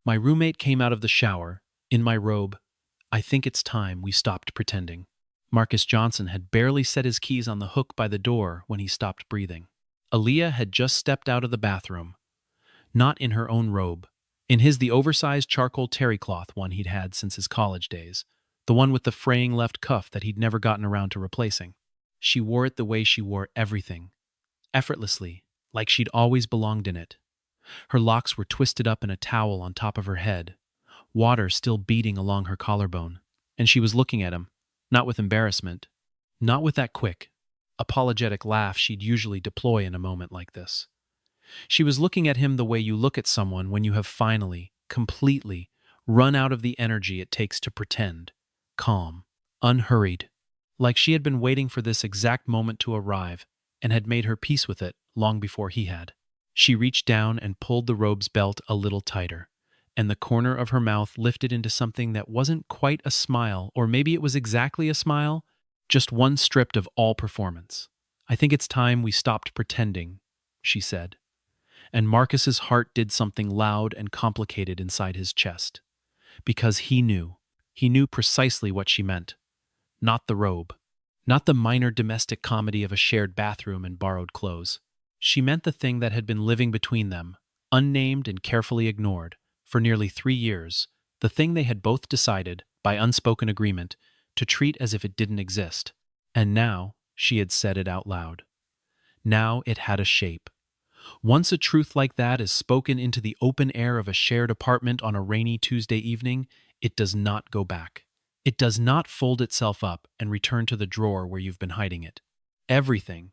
My roommate came out of the shower, in my robe. I think it's time we stopped pretending. Marcus Johnson had barely set his keys on the hook by the door when he stopped breathing. Aaliyah had just stepped out of the bathroom, not in her own robe. In the oversized charcoal terry cloth one he'd had since his college days, the one with the fraying left cuff that he'd never gotten around to replacing. She wore it the way she wore everything, effortlessly, like she'd always belonged in it. Her locks were twisted up in a towel on top of her head, water still beading along her collarbone, and she was looking at him, not with embarrassment, not with that quick, apologetic laugh she'd usually deploy in a moment like this. She was looking at him the way you look at someone when you have finally, completely, run out of the energy it takes to pretend, calm, unhurried, like she had been waiting for this exact moment to arrive and had made her peace with it long before he had. She reached down and pulled the robe's belt a little tighter, and the corner of her mouth lifted into something that wasn't quite a smile, or maybe it was exactly a smile, just one stripped of all performance. "I think it's time we stopped pretending," she said. And Marcus's heart did something loud and complicated inside his chest. Because he knew precisely what she meant. Not the robe. Not the minor domestic comedy of a shared bathroom and borrowed clothes. She meant the thing that had been living between them, unnamed and carefully ignored, for nearly 3 years, the thing they had both decided, by unspoken agreement, to treat as if it didn't exist. And now she had said it out loud. Now it had a shape. Once a truth like that is spoken into the open air of a shared apartment on a rainy Tuesday evening, it does not go back. It does not fold itself up and return to the drawer where you've been hiding it. Everything,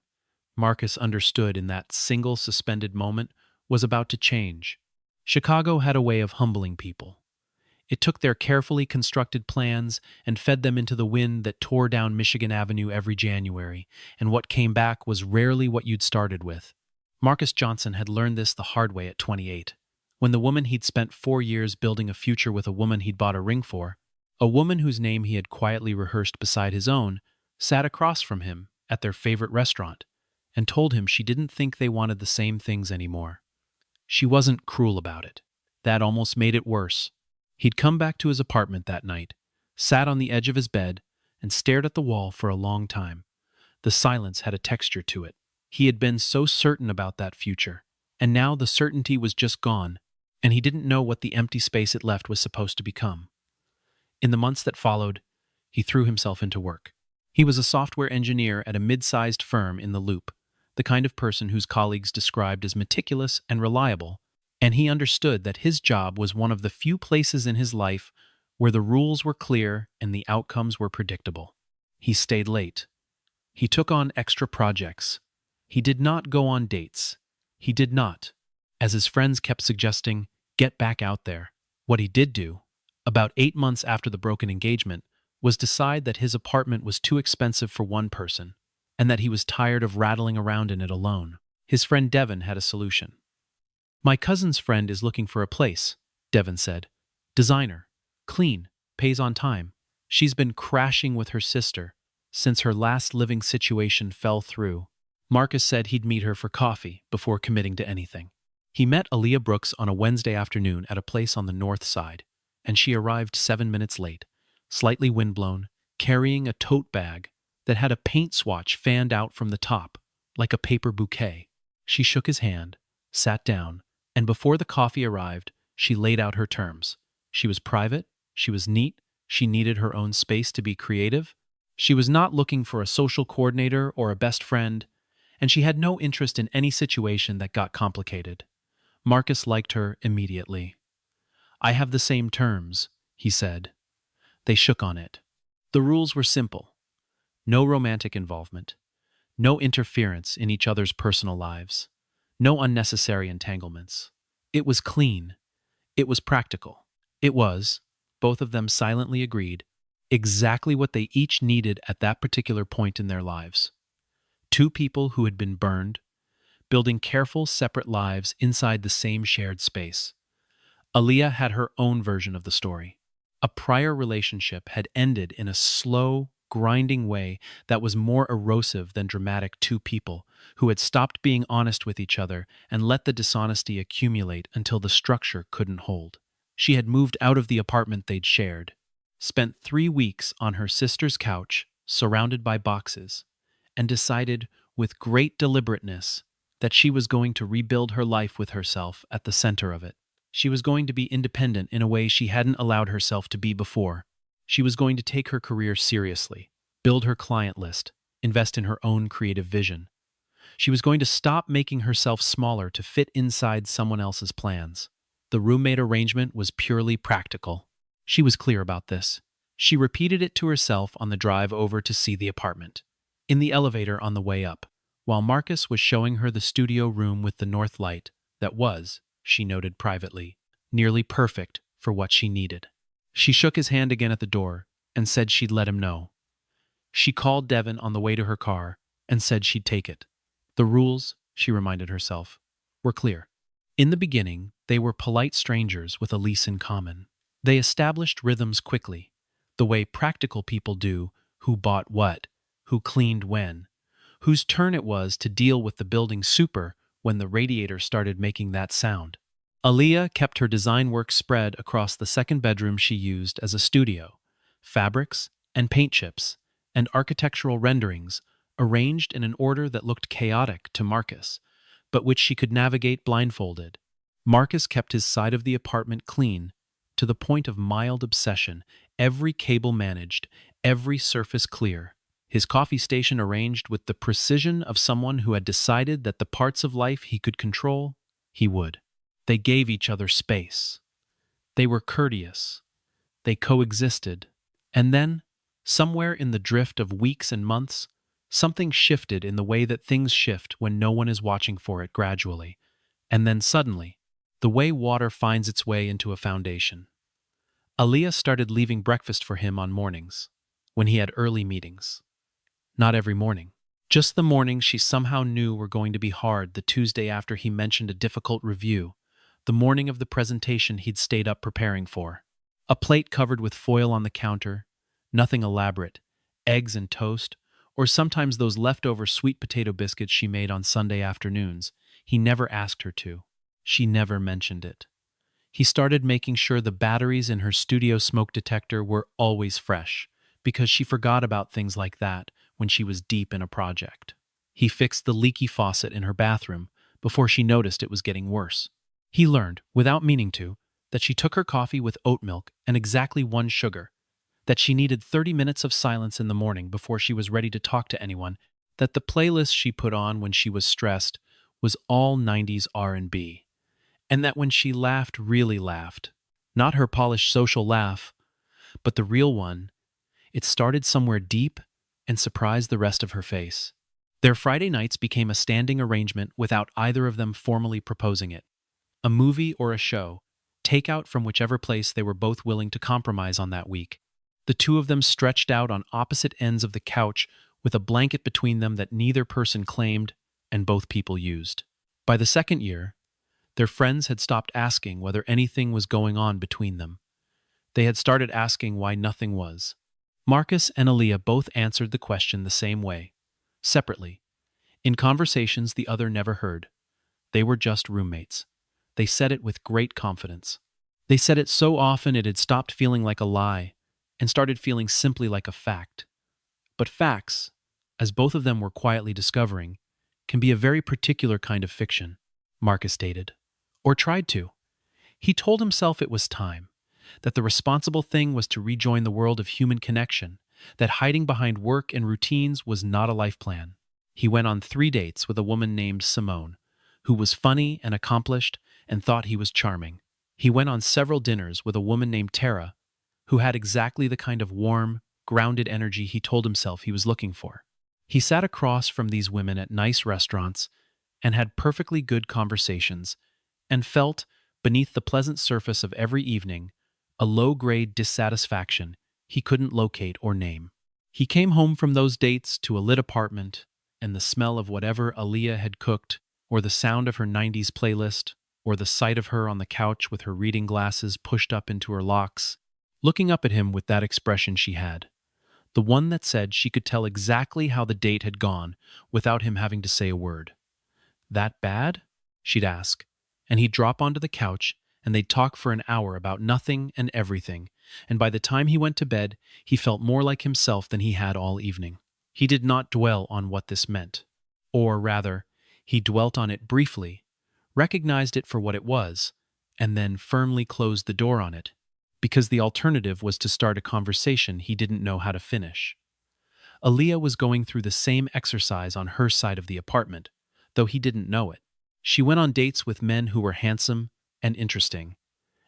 Marcus understood in that single suspended moment, was about to change. Chicago had a way of humbling people. It took their carefully constructed plans and fed them into the wind that tore down Michigan Avenue every January, and what came back was rarely what you'd started with. Marcus Johnson had learned this the hard way at 28, when the woman he'd spent 4 years building a future with, a woman he'd bought a ring for, a woman whose name he had quietly rehearsed beside his own, sat across from him at their favorite restaurant and told him she didn't think they wanted the same things anymore. She wasn't cruel about it. That almost made it worse. He'd come back to his apartment that night, sat on the edge of his bed, and stared at the wall for a long time. The silence had a texture to it. He had been so certain about that future, and now the certainty was just gone, and he didn't know what the empty space it left was supposed to become. In the months that followed, he threw himself into work. He was a software engineer at a mid-sized firm in the Loop, the kind of person whose colleagues described as meticulous and reliable, and he understood that his job was one of the few places in his life where the rules were clear and the outcomes were predictable. He stayed late. He took on extra projects. He did not go on dates. He did not, as his friends kept suggesting, get back out there. What he did do, about 8 months after the broken engagement, was decide that his apartment was too expensive for one person, and that he was tired of rattling around in it alone. His friend Devin had a solution. "My cousin's friend is looking for a place," Devin said. "Designer, clean, pays on time. She's been crashing with her sister since her last living situation fell through." Marcus said he'd meet her for coffee before committing to anything. He met Aaliyah Brooks on a Wednesday afternoon at a place on the north side, and she arrived 7 minutes late, slightly windblown, carrying a tote bag that had a paint swatch fanned out from the top, like a paper bouquet. She shook his hand, sat down, and before the coffee arrived, she laid out her terms. She was private, she was neat, she needed her own space to be creative. She was not looking for a social coordinator or a best friend, and she had no interest in any situation that got complicated. Marcus liked her immediately. "I have the same terms," he said. They shook on it. The rules were simple. No romantic involvement. No interference in each other's personal lives. No unnecessary entanglements. It was clean. It was practical. It was, both of them silently agreed, exactly what they each needed at that particular point in their lives. Two people who had been burned, building careful, separate lives inside the same shared space. Aaliyah had her own version of the story. A prior relationship had ended in a slow, grinding way that was more erosive than dramatic. Two people who had stopped being honest with each other and let the dishonesty accumulate until the structure couldn't hold. She had moved out of the apartment they'd shared, spent 3 weeks on her sister's couch, surrounded by boxes, and decided with great deliberateness that she was going to rebuild her life with herself at the center of it. She was going to be independent in a way she hadn't allowed herself to be before. She was going to take her career seriously, build her client list, invest in her own creative vision. She was going to stop making herself smaller to fit inside someone else's plans. The roommate arrangement was purely practical. She was clear about this. She repeated it to herself on the drive over to see the apartment, in the elevator on the way up, while Marcus was showing her the studio room with the north light that was, she noted privately, nearly perfect for what she needed. She shook his hand again at the door and said she'd let him know. She called Devin on the way to her car and said she'd take it. The rules, she reminded herself, were clear. In the beginning, they were polite strangers with a lease in common. They established rhythms quickly, the way practical people do, who bought what, who cleaned when, whose turn it was to deal with the building super when the radiator started making that sound. Aaliyah kept her design work spread across the second bedroom she used as a studio, fabrics and paint chips and architectural renderings arranged in an order that looked chaotic to Marcus, but which she could navigate blindfolded. Marcus kept his side of the apartment clean, to the point of mild obsession, every cable managed, every surface clear, his coffee station arranged with the precision of someone who had decided that the parts of life he could control, he would. They gave each other space. They were courteous. They coexisted. And then, somewhere in the drift of weeks and months, something shifted in the way that things shift when no one is watching for it gradually. And then suddenly, the way water finds its way into a foundation. Aaliyah started leaving breakfast for him on mornings, when he had early meetings. Not every morning. Just the mornings she somehow knew were going to be hard, the Tuesday after he mentioned a difficult review, the morning of the presentation he'd stayed up preparing for. A plate covered with foil on the counter, nothing elaborate, eggs and toast, or sometimes those leftover sweet potato biscuits she made on Sunday afternoons. He never asked her to. She never mentioned it. He started making sure the batteries in her studio smoke detector were always fresh, because she forgot about things like that when she was deep in a project. He fixed the leaky faucet in her bathroom before she noticed it was getting worse. He learned, without meaning to, that she took her coffee with oat milk and exactly 1 sugar, that she needed 30 minutes of silence in the morning before she was ready to talk to anyone, that the playlist she put on when she was stressed was all 90s R&B, and that when she laughed, really laughed, not her polished social laugh, but the real one, it started somewhere deep and surprised the rest of her face. Their Friday nights became a standing arrangement without either of them formally proposing it. A movie or a show, takeout from whichever place they were both willing to compromise on that week. The two of them stretched out on opposite ends of the couch with a blanket between them that neither person claimed and both people used. By the second year, their friends had stopped asking whether anything was going on between them. They had started asking why nothing was. Marcus and Aaliyah both answered the question the same way, separately, in conversations the other never heard. They were just roommates. They said it with great confidence. They said it so often it had stopped feeling like a lie and started feeling simply like a fact. But facts, as both of them were quietly discovering, can be a very particular kind of fiction, Marcus stated, or tried to. He told himself it was time, that the responsible thing was to rejoin the world of human connection, that hiding behind work and routines was not a life plan. He went on 3 dates with a woman named Simone, who was funny and accomplished and thought he was charming. He went on several dinners with a woman named Tara, who had exactly the kind of warm, grounded energy he told himself he was looking for. He sat across from these women at nice restaurants and had perfectly good conversations, and felt, beneath the pleasant surface of every evening, a low-grade dissatisfaction he couldn't locate or name. He came home from those dates to a lit apartment, and the smell of whatever Aaliyah had cooked, or the sound of her 90s playlist, or the sight of her on the couch with her reading glasses pushed up into her locks, looking up at him with that expression she had, the one that said she could tell exactly how the date had gone without him having to say a word. "That bad?" she'd ask, and he'd drop onto the couch and they'd talk for an hour about nothing and everything, and by the time he went to bed, he felt more like himself than he had all evening. He did not dwell on what this meant. Or rather, he dwelt on it briefly, recognized it for what it was, and then firmly closed the door on it, because the alternative was to start a conversation he didn't know how to finish. Aaliyah was going through the same exercise on her side of the apartment, though he didn't know it. She went on dates with men who were handsome and interesting,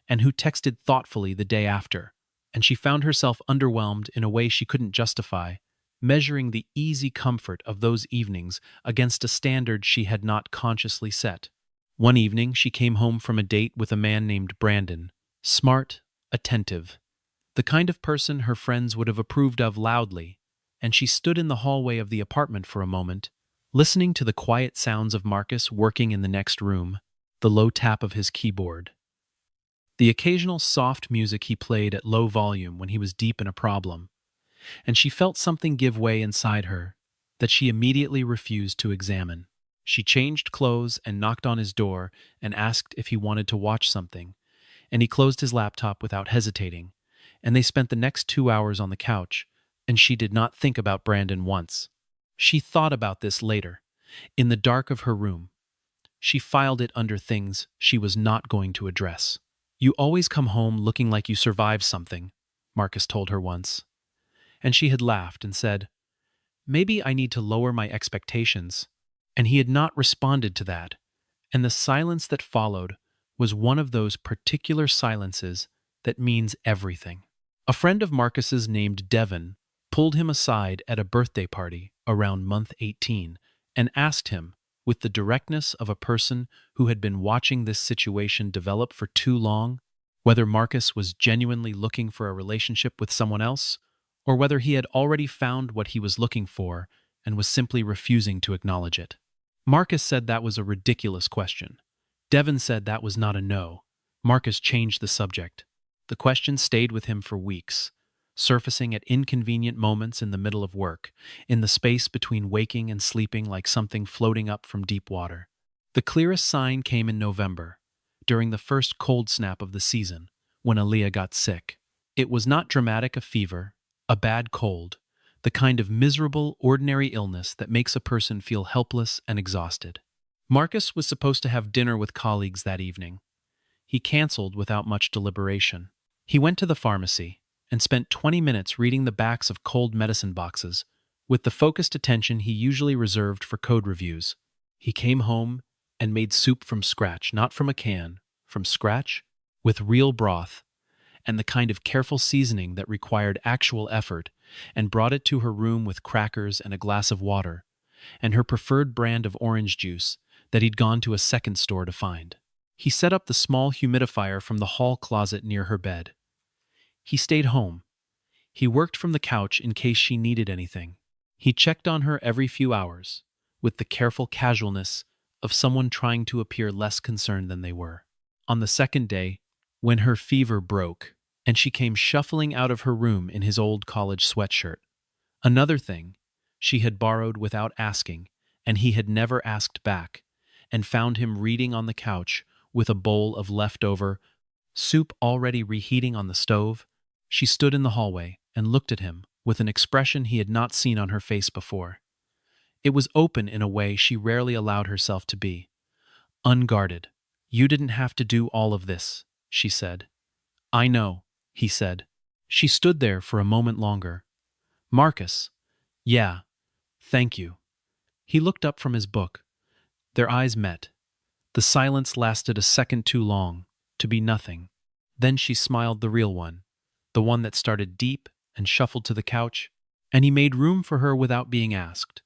and who texted thoughtfully the day after, and she found herself underwhelmed in a way she couldn't justify, measuring the easy comfort of those evenings against a standard she had not consciously set. One evening, she came home from a date with a man named Brandon, smart, attentive, the kind of person her friends would have approved of loudly, and she stood in the hallway of the apartment for a moment, listening to the quiet sounds of Marcus working in the next room, the low tap of his keyboard, the occasional soft music he played at low volume when he was deep in a problem, and she felt something give way inside her that she immediately refused to examine. She changed clothes and knocked on his door and asked if he wanted to watch something, and he closed his laptop without hesitating, and they spent the next 2 hours on the couch, and she did not think about Brandon once. She thought about this later, in the dark of her room. She filed it under things she was not going to address. "You always come home looking like you survived something," Marcus told her once. And she had laughed and said, "Maybe I need to lower my expectations." And he had not responded to that, and the silence that followed was one of those particular silences that means everything. A friend of Marcus's named Devon pulled him aside at a birthday party around month 18 and asked him, with the directness of a person who had been watching this situation develop for too long, whether Marcus was genuinely looking for a relationship with someone else, or whether he had already found what he was looking for and was simply refusing to acknowledge it. Marcus said that was a ridiculous question. Devon said that was not a no. Marcus changed the subject. The question stayed with him for weeks, surfacing at inconvenient moments in the middle of work, in the space between waking and sleeping like something floating up from deep water. The clearest sign came in November, during the first cold snap of the season, when Aaliyah got sick. It was not dramatic a fever, a bad cold, the kind of miserable, ordinary illness that makes a person feel helpless and exhausted. Marcus was supposed to have dinner with colleagues that evening. He canceled without much deliberation. He went to the pharmacy and spent 20 minutes reading the backs of cold medicine boxes, with the focused attention he usually reserved for code reviews. He came home and made soup from scratch, not from a can, from scratch, with real broth, and the kind of careful seasoning that required actual effort, and brought it to her room with crackers and a glass of water, and her preferred brand of orange juice that he'd gone to a second store to find. He set up the small humidifier from the hall closet near her bed. He stayed home. He worked from the couch in case she needed anything. He checked on her every few hours, with the careful casualness of someone trying to appear less concerned than they were. On the second day, when her fever broke, and she came shuffling out of her room in his old college sweatshirt. Another thing, she had borrowed without asking, and he had never asked back, and found him reading on the couch with a bowl of leftover soup already reheating on the stove. She stood in the hallway and looked at him with an expression he had not seen on her face before. It was open in a way she rarely allowed herself to be. Unguarded. "You didn't have to do all of this," she said. "I know," he said. She stood there for a moment longer. "Marcus." "Yeah, thank you." He looked up from his book. Their eyes met. The silence lasted a second too long, to be nothing. Then she smiled, the real one, the one that started deep and shuffled to the couch, and he made room for her without being asked,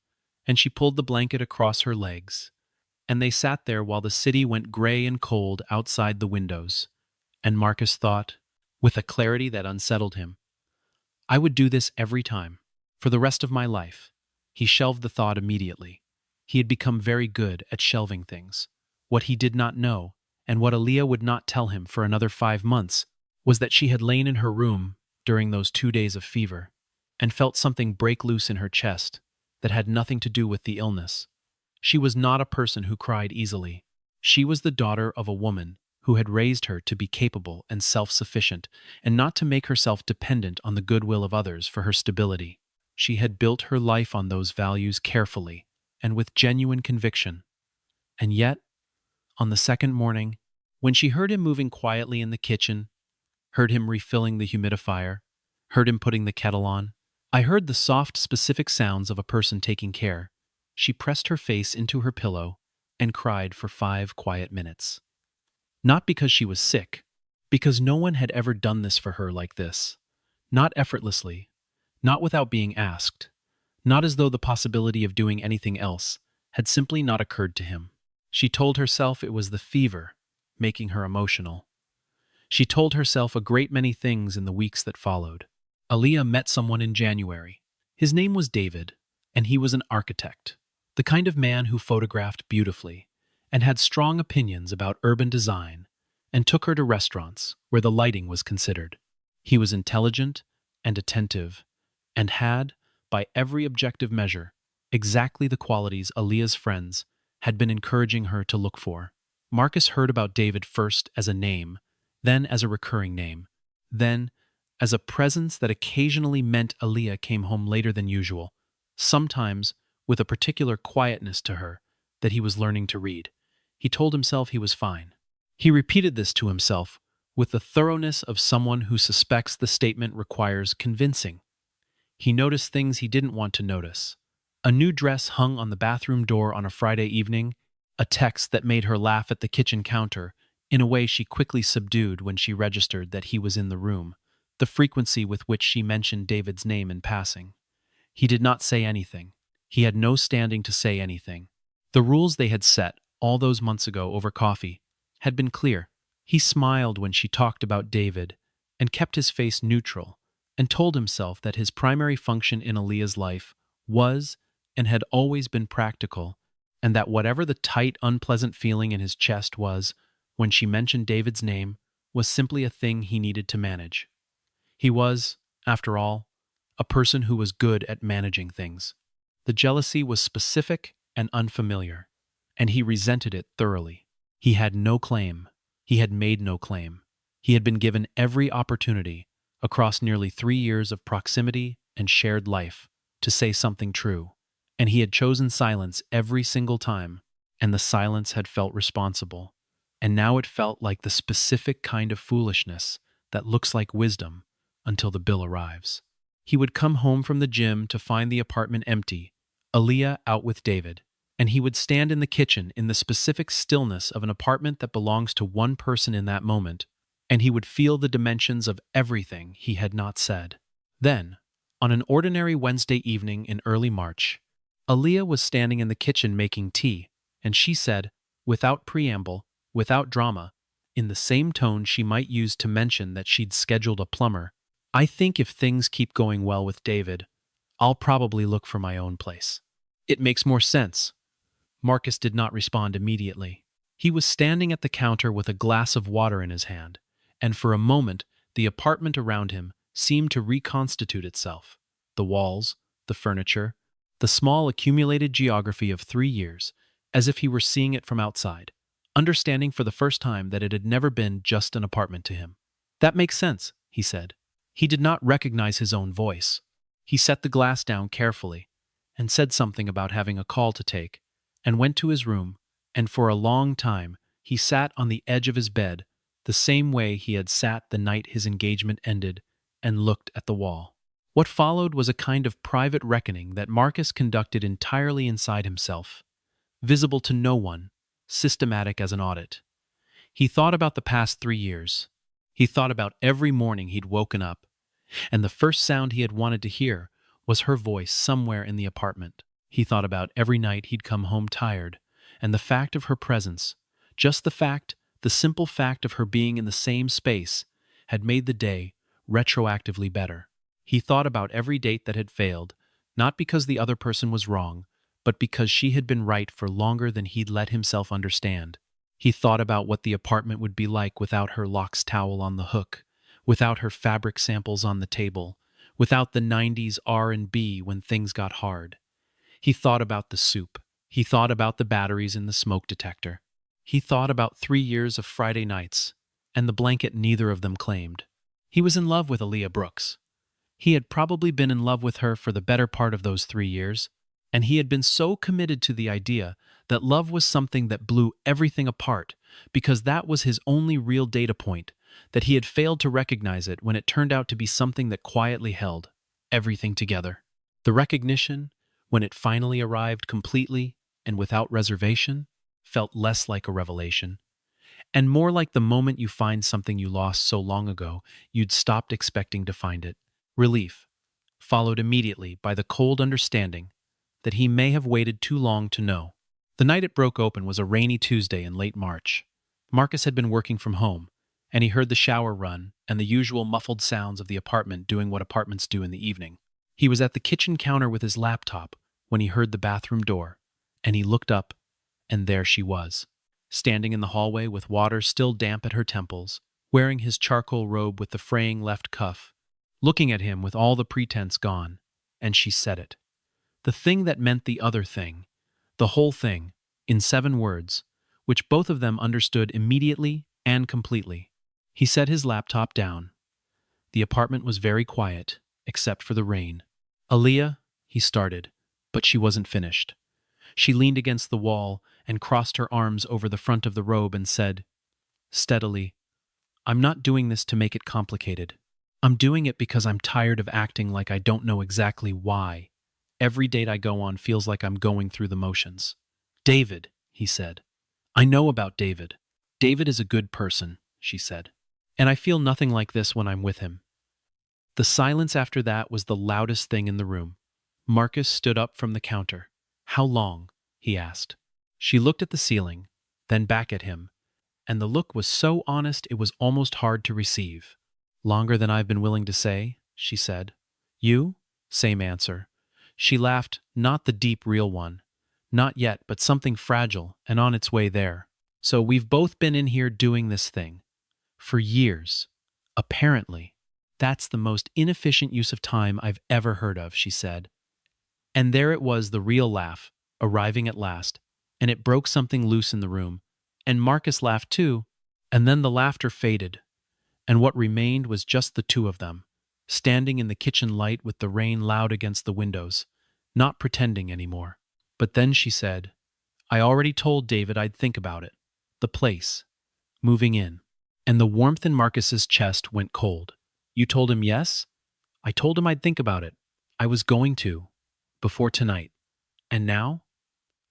and she pulled the blanket across her legs, and they sat there while the city went gray and cold outside the windows. And Marcus thought, with a clarity that unsettled him, "I would do this every time, for the rest of my life." He shelved the thought immediately. He had become very good at shelving things. What he did not know, and what Aaliyah would not tell him for another 5 months, was that she had lain in her room during those 2 days of fever, and felt something break loose in her chest that had nothing to do with the illness. She was not a person who cried easily. She was the daughter of a woman, who had raised her to be capable and self-sufficient, and not to make herself dependent on the goodwill of others for her stability. She had built her life on those values carefully and with genuine conviction. And yet, on the second morning, when she heard him moving quietly in the kitchen, heard him refilling the humidifier, heard him putting the kettle on, I heard the soft, specific sounds of a person taking care. She pressed her face into her pillow and cried for 5 quiet minutes. Not because she was sick, because no one had ever done this for her like this. Not effortlessly, not without being asked, not as though the possibility of doing anything else had simply not occurred to him. She told herself it was the fever making her emotional. She told herself a great many things in the weeks that followed. Aaliyah met someone in January. His name was David, and he was an architect, the kind of man who photographed beautifully and had strong opinions about urban design and took her to restaurants where the lighting was considered. He was intelligent and attentive and had, by every objective measure, exactly the qualities Aaliyah's friends had been encouraging her to look for. Marcus heard about David first as a name, then as a recurring name, then as a presence that occasionally meant Aaliyah came home later than usual, sometimes with a particular quietness to her that he was learning to read. He told himself he was fine. He repeated this to himself with the thoroughness of someone who suspects the statement requires convincing. He noticed things he didn't want to notice. A new dress hung on the bathroom door on a Friday evening, a text that made her laugh at the kitchen counter in a way she quickly subdued when she registered that he was in the room, the frequency with which she mentioned David's name in passing. He did not say anything. He had no standing to say anything. The rules they had set all those months ago over coffee had been clear. He smiled when she talked about David and kept his face neutral and told himself that his primary function in Aaliyah's life was and had always been practical, and that whatever the tight, unpleasant feeling in his chest was when she mentioned David's name was simply a thing he needed to manage. He was, after all, a person who was good at managing things. The jealousy was specific and unfamiliar, and he resented it thoroughly. He had no claim. He had made no claim. He had been given every opportunity, across nearly 3 years of proximity and shared life, to say something true, and he had chosen silence every single time, and the silence had felt responsible. And now it felt like the specific kind of foolishness that looks like wisdom until the bill arrives. He would come home from the gym to find the apartment empty, Aaliyah out with David, and he would stand in the kitchen in the specific stillness of an apartment that belongs to one person in that moment, and he would feel the dimensions of everything he had not said. Then, on an ordinary Wednesday evening in early March, Aaliyah was standing in the kitchen making tea, and she said, without preamble, without drama, in the same tone she might use to mention that she'd scheduled a plumber, "I think if things keep going well with David, I'll probably look for my own place." "It makes more sense." Marcus did not respond immediately. He was standing at the counter with a glass of water in his hand, and for a moment the apartment around him seemed to reconstitute itself. The walls, the furniture, the small accumulated geography of 3 years, as if he were seeing it from outside, understanding for the first time that it had never been just an apartment to him. "That makes sense," he said. He did not recognize his own voice. He set the glass down carefully and said something about having a call to take, and went to his room, and for a long time he sat on the edge of his bed, the same way he had sat the night his engagement ended, and looked at the wall. What followed was a kind of private reckoning that Marcus conducted entirely inside himself, visible to no one, systematic as an audit. He thought about the past 3 years. He thought about every morning he'd woken up, and the first sound he had wanted to hear was her voice somewhere in the apartment. He thought about every night he'd come home tired, and the fact of her presence, just the fact, the simple fact of her being in the same space, had made the day retroactively better. He thought about every date that had failed, not because the other person was wrong, but because she had been right for longer than he'd let himself understand. He thought about what the apartment would be like without her Locks towel on the hook, without her fabric samples on the table, without the 90s R&B when things got hard. He thought about the soup. He thought about the batteries in the smoke detector. He thought about 3 years of Friday nights, and the blanket neither of them claimed. He was in love with Aaliyah Brooks. He had probably been in love with her for the better part of those 3 years, and he had been so committed to the idea that love was something that blew everything apart because that was his only real data point, that he had failed to recognize it when it turned out to be something that quietly held everything together. The recognition, when it finally arrived completely and without reservation, felt less like a revelation, and more like the moment you find something you lost so long ago you'd stopped expecting to find it. Relief, followed immediately by the cold understanding that he may have waited too long to know. The night it broke open was a rainy Tuesday in late March. Marcus had been working from home, and he heard the shower run and the usual muffled sounds of the apartment doing what apartments do in the evening. He was at the kitchen counter with his laptop when he heard the bathroom door, and he looked up, and there she was, standing in the hallway with water still damp at her temples, wearing his charcoal robe with the fraying left cuff, looking at him with all the pretense gone, and she said it. The thing that meant the other thing, the whole thing, in 7 words, which both of them understood immediately and completely. He set his laptop down. The apartment was very quiet, except for the rain. "Aaliyah," he started, but she wasn't finished. She leaned against the wall and crossed her arms over the front of the robe and said, steadily, "I'm not doing this to make it complicated. I'm doing it because I'm tired of acting like I don't know exactly why. Every date I go on feels like I'm going through the motions." "David," he said. "I know about David. David is a good person," she said. "And I feel nothing like this when I'm with him." The silence after that was the loudest thing in the room. Marcus stood up from the counter. "How long?" he asked. She looked at the ceiling, then back at him, and the look was so honest it was almost hard to receive. "Longer than I've been willing to say," she said. "You?" Same answer. She laughed, not the deep, real one. "Not yet, but something fragile and on its way there. So we've both been in here doing this thing. For years. Apparently. That's the most inefficient use of time I've ever heard of," she said. And there it was, the real laugh, arriving at last, and it broke something loose in the room. And Marcus laughed too, and then the laughter faded, and what remained was just the two of them, standing in the kitchen light with the rain loud against the windows, not pretending anymore. But then she said, "I already told David I'd think about it. The place. Moving in." And the warmth in Marcus's chest went cold. "You told him yes?" "I told him I'd think about it. I was going to. Before tonight. And now?"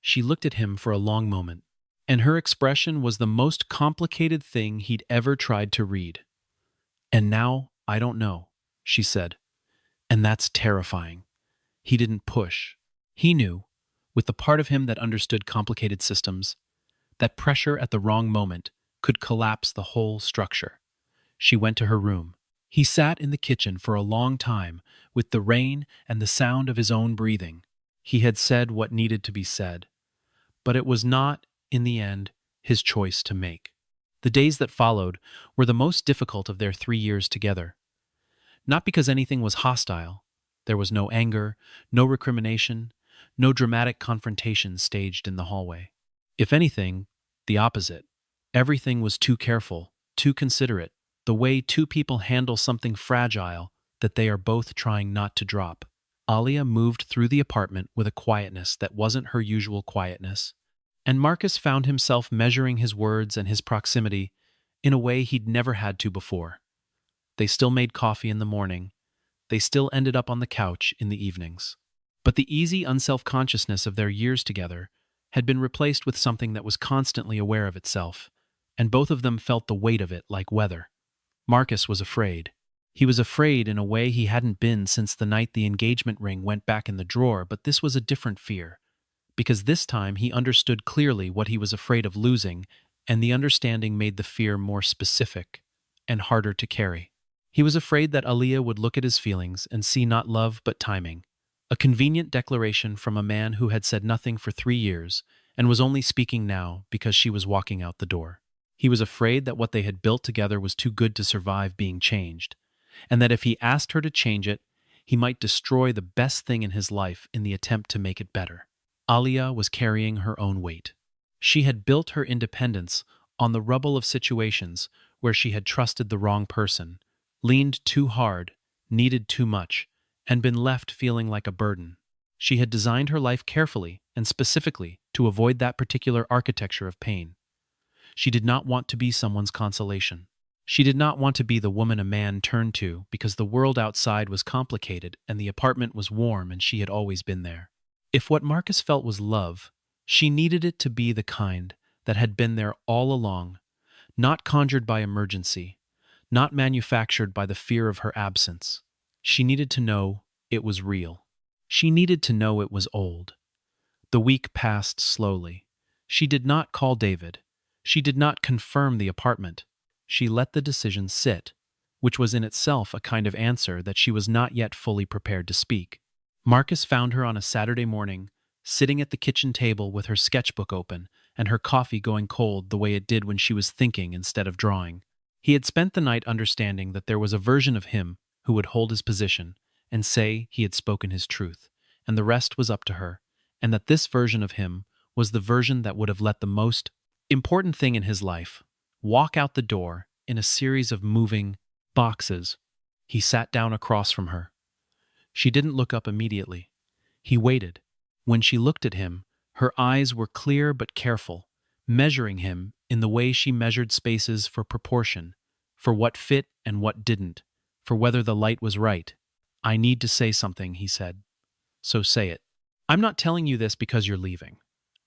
She looked at him for a long moment, and her expression was the most complicated thing he'd ever tried to read. "And now, I don't know," she said. "And that's terrifying." He didn't push. He knew, with the part of him that understood complicated systems, that pressure at the wrong moment could collapse the whole structure. She went to her room. He sat in the kitchen for a long time, with the rain and the sound of his own breathing. He had said what needed to be said, but it was not, in the end, his choice to make. The days that followed were the most difficult of their 3 years together. Not because anything was hostile. There was no anger, no recrimination, no dramatic confrontation staged in the hallway. If anything, the opposite. Everything was too careful, too considerate, the way two people handle something fragile that they are both trying not to drop. Alia moved through the apartment with a quietness that wasn't her usual quietness, and Marcus found himself measuring his words and his proximity in a way he'd never had to before. They still made coffee in the morning. They still ended up on the couch in the evenings. But the easy unself-consciousness of their years together had been replaced with something that was constantly aware of itself, and both of them felt the weight of it like weather. Marcus was afraid. He was afraid in a way he hadn't been since the night the engagement ring went back in the drawer, but this was a different fear, because this time he understood clearly what he was afraid of losing, and the understanding made the fear more specific and harder to carry. He was afraid that Aaliyah would look at his feelings and see not love but timing, a convenient declaration from a man who had said nothing for 3 years and was only speaking now because she was walking out the door. He was afraid that what they had built together was too good to survive being changed, and that if he asked her to change it, he might destroy the best thing in his life in the attempt to make it better. Alia was carrying her own weight. She had built her independence on the rubble of situations where she had trusted the wrong person, leaned too hard, needed too much, and been left feeling like a burden. She had designed her life carefully and specifically to avoid that particular architecture of pain. She did not want to be someone's consolation. She did not want to be the woman a man turned to because the world outside was complicated and the apartment was warm and she had always been there. If what Marcus felt was love, she needed it to be the kind that had been there all along, not conjured by emergency, not manufactured by the fear of her absence. She needed to know it was real. She needed to know it was old. The week passed slowly. She did not call David. She did not confirm the apartment. She let the decision sit, which was in itself a kind of answer that she was not yet fully prepared to speak. Marcus found her on a Saturday morning, sitting at the kitchen table with her sketchbook open and her coffee going cold the way it did when she was thinking instead of drawing. He had spent the night understanding that there was a version of him who would hold his position and say he had spoken his truth, and the rest was up to her, and that this version of him was the version that would have let the most important thing in his life walk out the door in a series of moving boxes. He sat down across from her. She didn't look up immediately. He waited. When she looked at him, her eyes were clear but careful, measuring him in the way she measured spaces for proportion, for what fit and what didn't, for whether the light was right. "I need to say something," he said. "So say it. I'm not telling you this because you're leaving.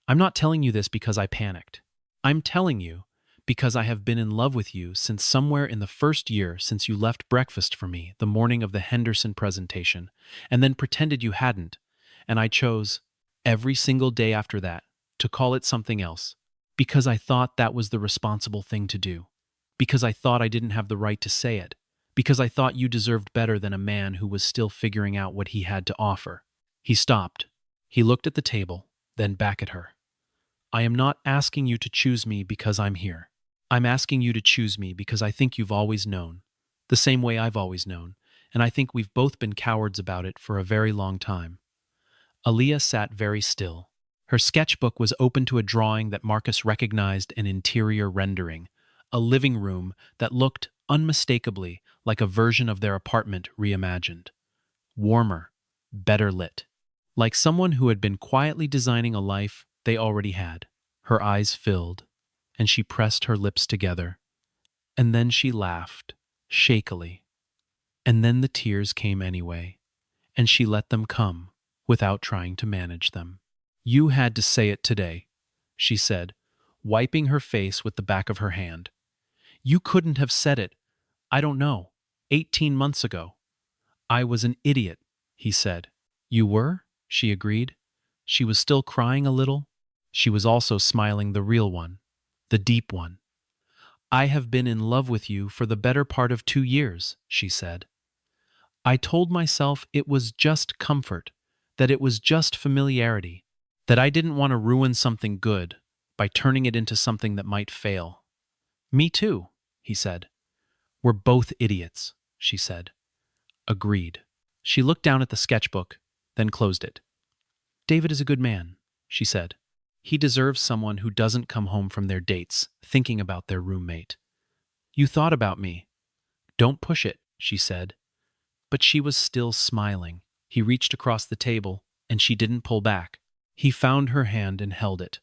I'm not telling you this because I panicked. I'm telling you because I have been in love with you since somewhere in the first year since you left breakfast for me the morning of the Henderson presentation, and then pretended you hadn't, and I chose, every single day after that, to call it something else, because I thought that was the responsible thing to do, because I thought I didn't have the right to say it, because I thought you deserved better than a man who was still figuring out what he had to offer." He stopped. He looked at the table, then back at her. "I am not asking you to choose me because I'm here. I'm asking you to choose me because I think you've always known, the same way I've always known, and I think we've both been cowards about it for a very long time." Aaliyah sat very still. Her sketchbook was open to a drawing that Marcus recognized an interior rendering, a living room that looked unmistakably like a version of their apartment reimagined. Warmer, better lit. Like someone who had been quietly designing a life they already had. Her eyes filled, and she pressed her lips together. And then she laughed, shakily. And then the tears came anyway, and she let them come without trying to manage them. "You had to say it today," she said, wiping her face with the back of her hand. "You couldn't have said it, I don't know, 18 months ago." "I was an idiot," he said. "You were?" she agreed. She was still crying a little. She was also smiling, the real one, the deep one. "I have been in love with you for the better part of 2 years," she said. "I told myself it was just comfort, that it was just familiarity, that I didn't want to ruin something good by turning it into something that might fail." "Me too," he said. "We're both idiots," she said. "Agreed." She looked down at the sketchbook, then closed it. "David is a good man," she said. "He deserves someone who doesn't come home from their dates thinking about their roommate." "You thought about me." "Don't push it," she said. But she was still smiling. He reached across the table, and she didn't pull back. He found her hand and held it,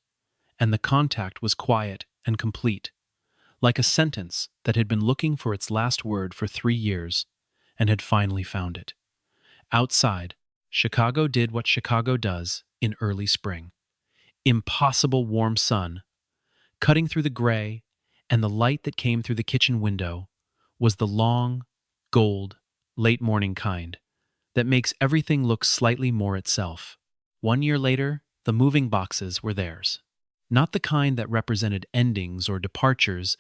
and the contact was quiet and complete, like a sentence that had been looking for its last word for 3 years and had finally found it. Outside, Chicago did what Chicago does in early spring. Impossible warm sun, cutting through the gray, and the light that came through the kitchen window was the long, gold, late morning kind that makes everything look slightly more itself. 1 year later, the moving boxes were theirs. Not the kind that represented endings or departures,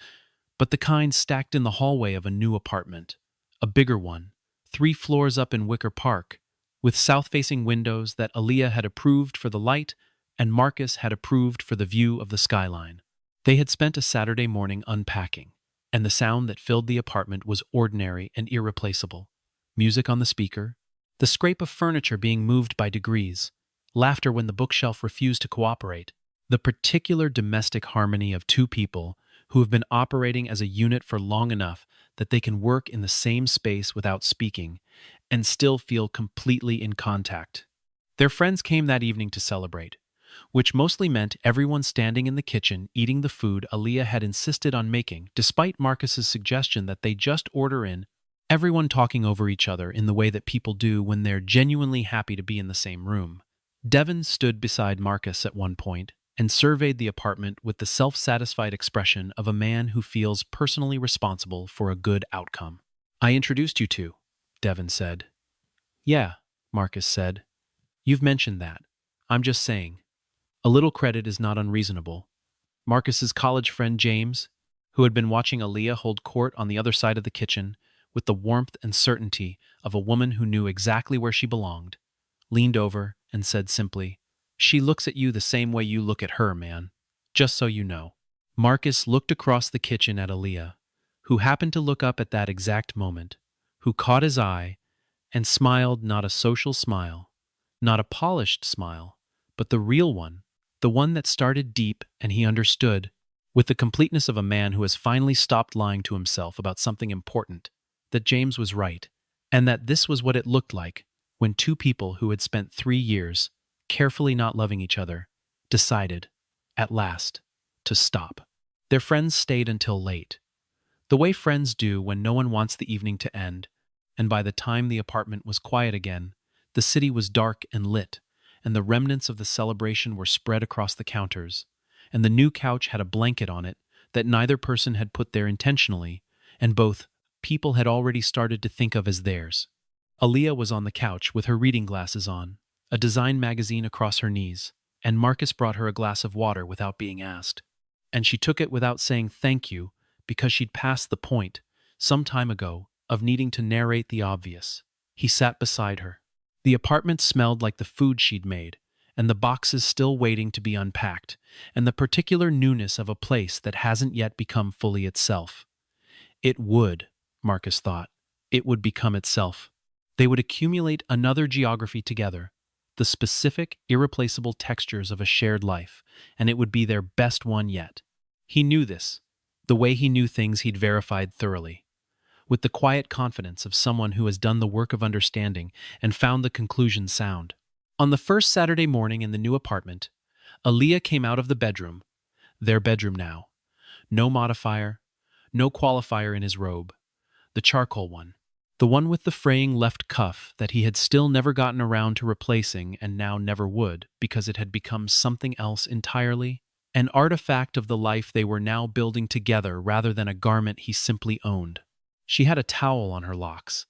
but the kind stacked in the hallway of a new apartment. A bigger one, 3 floors up in Wicker Park, with south-facing windows that Aaliyah had approved for the light and Marcus had approved for the view of the skyline. They had spent a Saturday morning unpacking, and the sound that filled the apartment was ordinary and irreplaceable. Music on the speaker, the scrape of furniture being moved by degrees, laughter when the bookshelf refused to cooperate, The particular domestic harmony of two people who have been operating as a unit for long enough that they can work in the same space without speaking and still feel completely in contact. Their friends came that evening to celebrate, which mostly meant everyone standing in the kitchen eating the food Aaliyah had insisted on making, despite Marcus's suggestion that they just order in, everyone talking over each other in the way that people do when they're genuinely happy to be in the same room. Devon stood beside Marcus at one point and surveyed the apartment with the self-satisfied expression of a man who feels personally responsible for a good outcome. "I introduced you to," Devon said. "Yeah," Marcus said. "You've mentioned that. I'm just saying. A little credit is not unreasonable." Marcus's college friend James, who had been watching Aaliyah hold court on the other side of the kitchen with the warmth and certainty of a woman who knew exactly where she belonged, leaned over and said simply, "She looks at you the same way you look at her, man. Just so you know." Marcus looked across the kitchen at Aaliyah, who happened to look up at that exact moment, who caught his eye and smiled, not a social smile, not a polished smile, but the real one, the one that started deep and he understood, with the completeness of a man who has finally stopped lying to himself about something important, that James was right, and that this was what it looked like when two people who had spent 3 years carefully not loving each other decided, at last, to stop. Their friends stayed until late, the way friends do when no one wants the evening to end, and by the time the apartment was quiet again, the city was dark and lit, and the remnants of the celebration were spread across the counters, and the new couch had a blanket on it that neither person had put there intentionally, and both people had already started to think of as theirs. Aaliyah was on the couch with her reading glasses on, a design magazine across her knees, and Marcus brought her a glass of water without being asked. And she took it without saying thank you because she'd passed the point, some time ago, of needing to narrate the obvious. He sat beside her. The apartment smelled like the food she'd made, and the boxes still waiting to be unpacked, and the particular newness of a place that hasn't yet become fully itself. It would, Marcus thought. It would become itself. They would accumulate another geography together, the specific, irreplaceable textures of a shared life, and it would be their best one yet. He knew this, the way he knew things he'd verified thoroughly, with the quiet confidence of someone who has done the work of understanding and found the conclusion sound. On the first Saturday morning in the new apartment, Aaliyah came out of the bedroom, their bedroom now. No modifier, no qualifier in his robe, the charcoal one. The one with the fraying left cuff that he had still never gotten around to replacing and now never would because it had become something else entirely, an artifact of the life they were now building together rather than a garment he simply owned. She had a towel on her locks,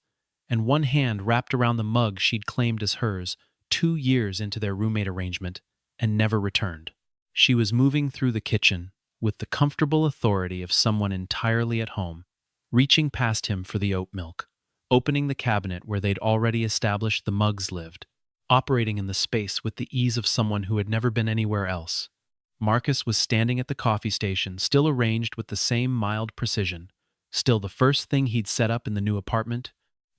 and one hand wrapped around the mug she'd claimed as hers 2 years into their roommate arrangement and never returned. She was moving through the kitchen with the comfortable authority of someone entirely at home, reaching past him for the oat milk, opening the cabinet where they'd already established the mugs lived, operating in the space with the ease of someone who had never been anywhere else. Marcus was standing at the coffee station, still arranged with the same mild precision, still the first thing he'd set up in the new apartment,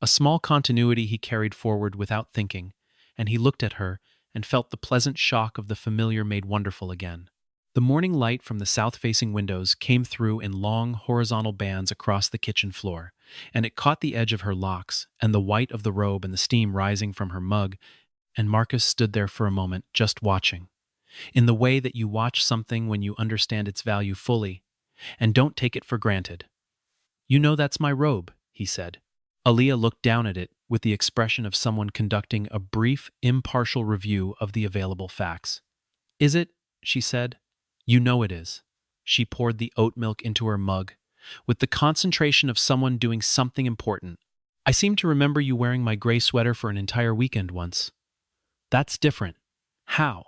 a small continuity he carried forward without thinking, and he looked at her and felt the pleasant shock of the familiar made wonderful again. The morning light from the south-facing windows came through in long horizontal bands across the kitchen floor, and it caught the edge of her locks and the white of the robe and the steam rising from her mug, and Marcus stood there for a moment just watching, in the way that you watch something when you understand its value fully, and don't take it for granted. "You know that's my robe," he said. Aaliyah looked down at it with the expression of someone conducting a brief, impartial review of the available facts. "Is it?" she said. "You know it is." She poured the oat milk into her mug, with the concentration of someone doing something important. "I seem to remember you wearing my gray sweater for an entire weekend once." "That's different." "How?"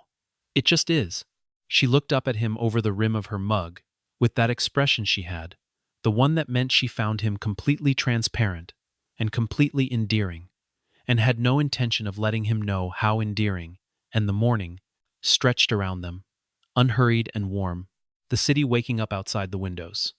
"It just is." She looked up at him over the rim of her mug, with that expression she had, the one that meant she found him completely transparent and completely endearing, and had no intention of letting him know how endearing, and the morning, stretched around them, unhurried and warm, the city waking up outside the windows.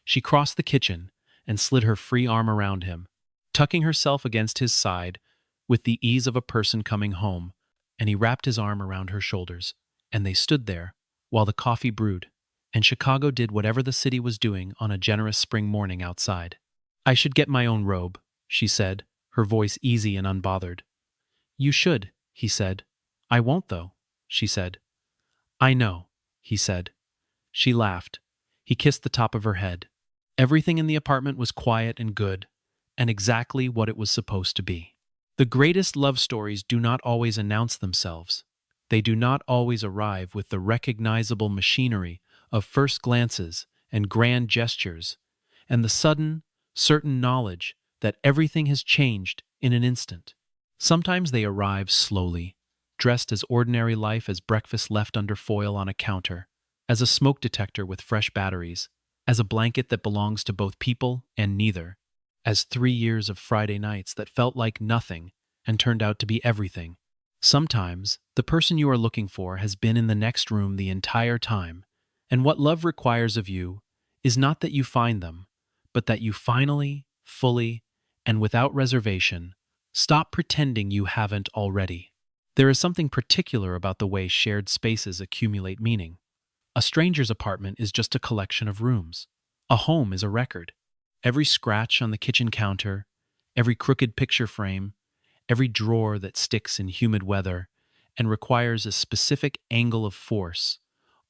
She crossed the kitchen and slid her free arm around him, tucking herself against his side with the ease of a person coming home, and he wrapped his arm around her shoulders, and they stood there, while the coffee brewed, and Chicago did whatever the city was doing on a generous spring morning outside. "I should get my own robe," she said, her voice easy and unbothered. "You should," he said. "I won't, though," she said. "I know," he said. She laughed. He kissed the top of her head. Everything in the apartment was quiet and good, and exactly what it was supposed to be. The greatest love stories do not always announce themselves. They do not always arrive with the recognizable machinery of first glances and grand gestures, and the sudden, certain knowledge that everything has changed in an instant. Sometimes they arrive slowly, dressed as ordinary life as breakfast left under foil on a counter, as a smoke detector with fresh batteries, as a blanket that belongs to both people and neither, as 3 years of Friday nights that felt like nothing and turned out to be everything. Sometimes, the person you are looking for has been in the next room the entire time, and what love requires of you is not that you find them, but that you finally, fully, and without reservation, stop pretending you haven't already. There is something particular about the way shared spaces accumulate meaning. A stranger's apartment is just a collection of rooms. A home is a record. Every scratch on the kitchen counter, every crooked picture frame, every drawer that sticks in humid weather and requires a specific angle of force,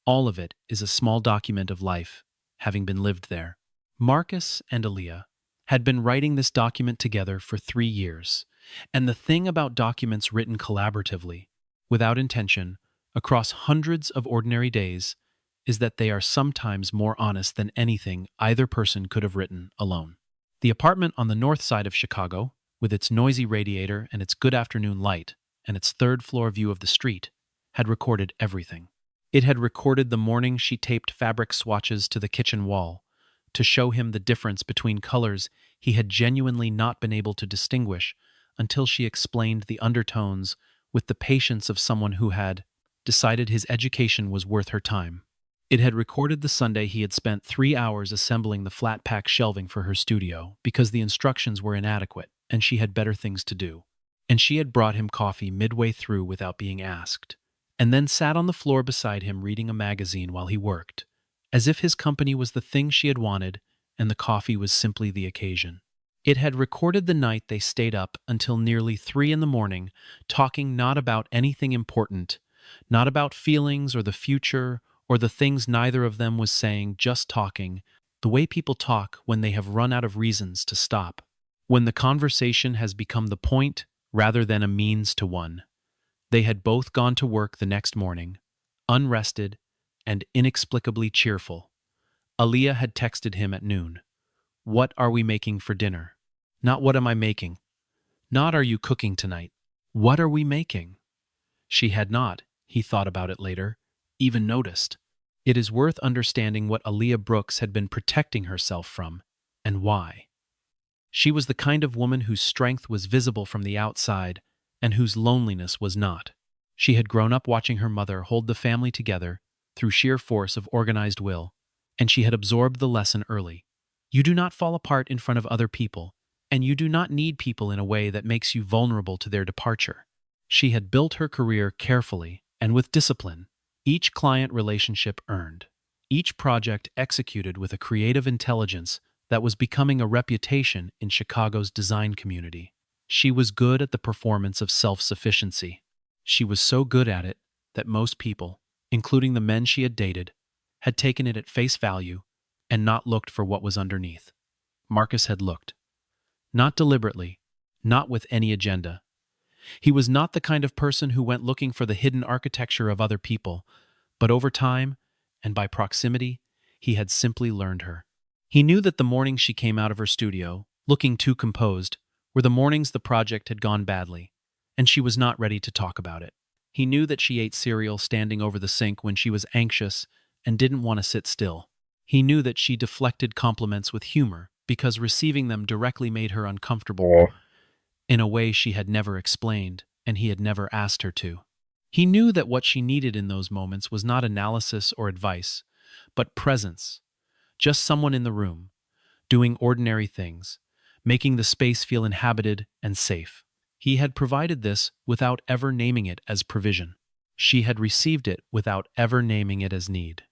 all of it is a small document of life, having been lived there. Marcus and Aaliyah had been writing this document together for 3 years, and the thing about documents written collaboratively, without intention, across hundreds of ordinary days, is that they are sometimes more honest than anything either person could have written alone. The apartment on the north side of Chicago, with its noisy radiator and its good afternoon light and its third-floor view of the street, had recorded everything. It had recorded the morning she taped fabric swatches to the kitchen wall to show him the difference between colors he had genuinely not been able to distinguish until she explained the undertones with the patience of someone who had decided his education was worth her time. It had recorded the Sunday he had spent 3 hours assembling the flat-pack shelving for her studio because the instructions were inadequate and she had better things to do. And she had brought him coffee midway through without being asked, and then sat on the floor beside him reading a magazine while he worked, as if his company was the thing she had wanted and the coffee was simply the occasion. It had recorded the night they stayed up until nearly 3 in the morning, talking not about anything important, not about feelings or the future or the things neither of them was saying, just talking, the way people talk when they have run out of reasons to stop, when the conversation has become the point rather than a means to one. They had both gone to work the next morning, unrested and inexplicably cheerful. Aaliyah had texted him at noon. "What are we making for dinner?" Not "what am I making?" Not "are you cooking tonight?" What are we making? She had not, he thought about it later, even noticed. It is worth understanding what Aaliyah Brooks had been protecting herself from, and why. She was the kind of woman whose strength was visible from the outside, and whose loneliness was not. She had grown up watching her mother hold the family together through sheer force of organized will, and she had absorbed the lesson early. You do not fall apart in front of other people, and you do not need people in a way that makes you vulnerable to their departure. She had built her career carefully and with discipline, each client relationship earned, each project executed with a creative intelligence that was becoming a reputation in Chicago's design community. She was good at the performance of self-sufficiency. She was so good at it that most people, including the men she had dated, had taken it at face value and not looked for what was underneath. Marcus had looked. Not deliberately, not with any agenda. He was not the kind of person who went looking for the hidden architecture of other people, but over time, and by proximity, he had simply learned her. He knew that the mornings she came out of her studio, looking too composed, were the mornings the project had gone badly, and she was not ready to talk about it. He knew that she ate cereal standing over the sink when she was anxious and didn't want to sit still. He knew that she deflected compliments with humor because receiving them directly made her uncomfortable in a way she had never explained and he had never asked her to. He knew that what she needed in those moments was not analysis or advice, but presence, just someone in the room, doing ordinary things, making the space feel inhabited and safe. He had provided this without ever naming it as provision. She had received it without ever naming it as need.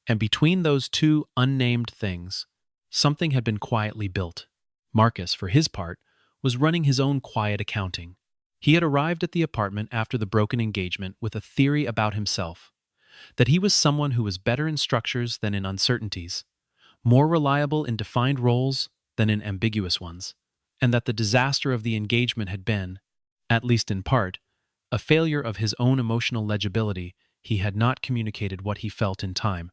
And between those two unnamed things, something had been quietly built. Marcus, for his part, was running his own quiet accounting. He had arrived at the apartment after the broken engagement with a theory about himself, that he was someone who was better in structures than in uncertainties, more reliable in defined roles than in ambiguous ones, and that the disaster of the engagement had been, at least in part, a failure of his own emotional legibility. He had not communicated what he felt in time,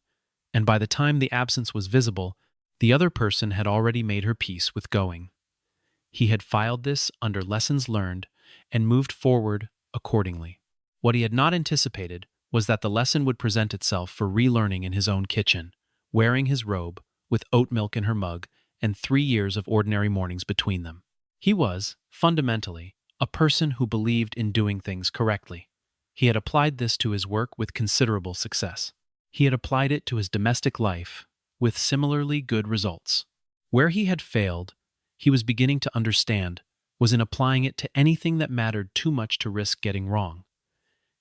and by the time the absence was visible, the other person had already made her peace with going. He had filed this under lessons learned and moved forward accordingly. What he had not anticipated was that the lesson would present itself for relearning in his own kitchen, wearing his robe, with oat milk in her mug, and 3 years of ordinary mornings between them. He was, fundamentally, a person who believed in doing things correctly. He had applied this to his work with considerable success. He had applied it to his domestic life with similarly good results. Where he had failed, he was beginning to understand, was in applying it to anything that mattered too much to risk getting wrong.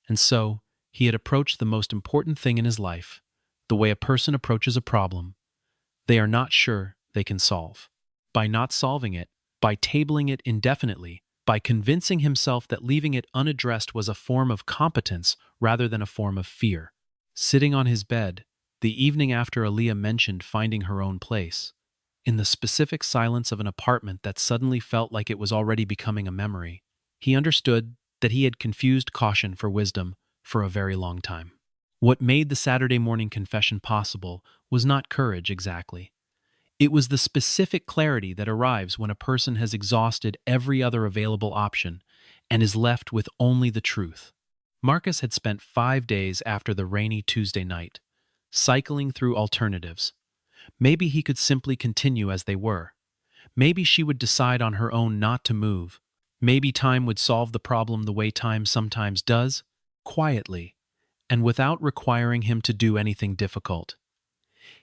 And so, he had approached the most important thing in his life, the way a person approaches a problem they are not sure they can solve. By not solving it, by tabling it indefinitely, by convincing himself that leaving it unaddressed was a form of competence rather than a form of fear. Sitting on his bed, the evening after Aaliyah mentioned finding her own place, in the specific silence of an apartment that suddenly felt like it was already becoming a memory, he understood that he had confused caution for wisdom for a very long time. What made the Saturday morning confession possible was not courage exactly. It was the specific clarity that arrives when a person has exhausted every other available option and is left with only the truth. Marcus had spent 5 days after the rainy Tuesday night, cycling through alternatives. Maybe he could simply continue as they were. Maybe she would decide on her own not to move. Maybe time would solve the problem the way time sometimes does, quietly, and without requiring him to do anything difficult.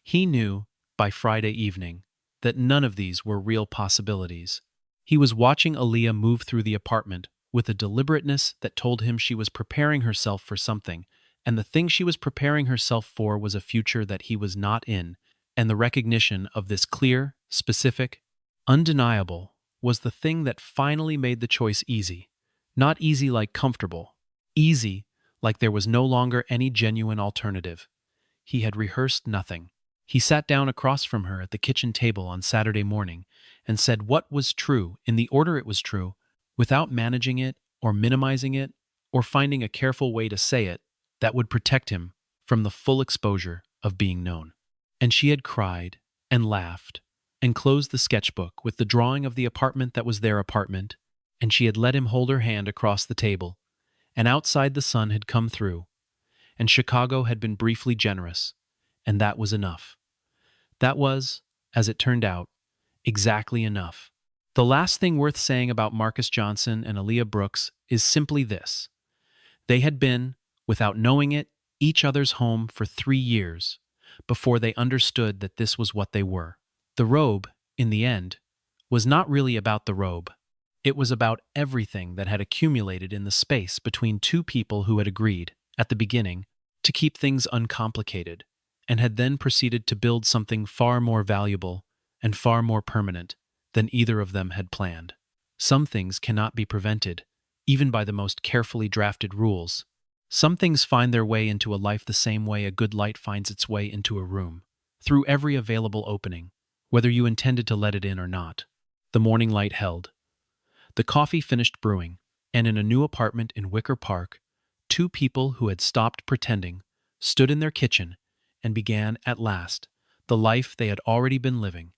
He knew, by Friday evening, that none of these were real possibilities. He was watching Aaliyah move through the apartment with a deliberateness that told him she was preparing herself for something, and the thing she was preparing herself for was a future that he was not in, and the recognition of this clear, specific, undeniable, was the thing that finally made the choice easy. Not easy like comfortable, easy like there was no longer any genuine alternative. He had rehearsed nothing. He sat down across from her at the kitchen table on Saturday morning and said what was true in the order it was true, without managing it or minimizing it or finding a careful way to say it that would protect him from the full exposure of being known. And she had cried and laughed and closed the sketchbook with the drawing of the apartment that was their apartment, and she had let him hold her hand across the table, and outside the sun had come through, and Chicago had been briefly generous, and that was enough. That was, as it turned out, exactly enough. The last thing worth saying about Marcus Johnson and Aaliyah Brooks is simply this. They had been, without knowing it, each other's home for 3 years before they understood that this was what they were. The robe, in the end, was not really about the robe. It was about everything that had accumulated in the space between two people who had agreed, at the beginning, to keep things uncomplicated, and had then proceeded to build something far more valuable and far more permanent than either of them had planned. Some things cannot be prevented, even by the most carefully drafted rules. Some things find their way into a life the same way a good light finds its way into a room, through every available opening, whether you intended to let it in or not. The morning light held. The coffee finished brewing, and in a new apartment in Wicker Park, 2 people who had stopped pretending stood in their kitchen and began, at last, the life they had already been living,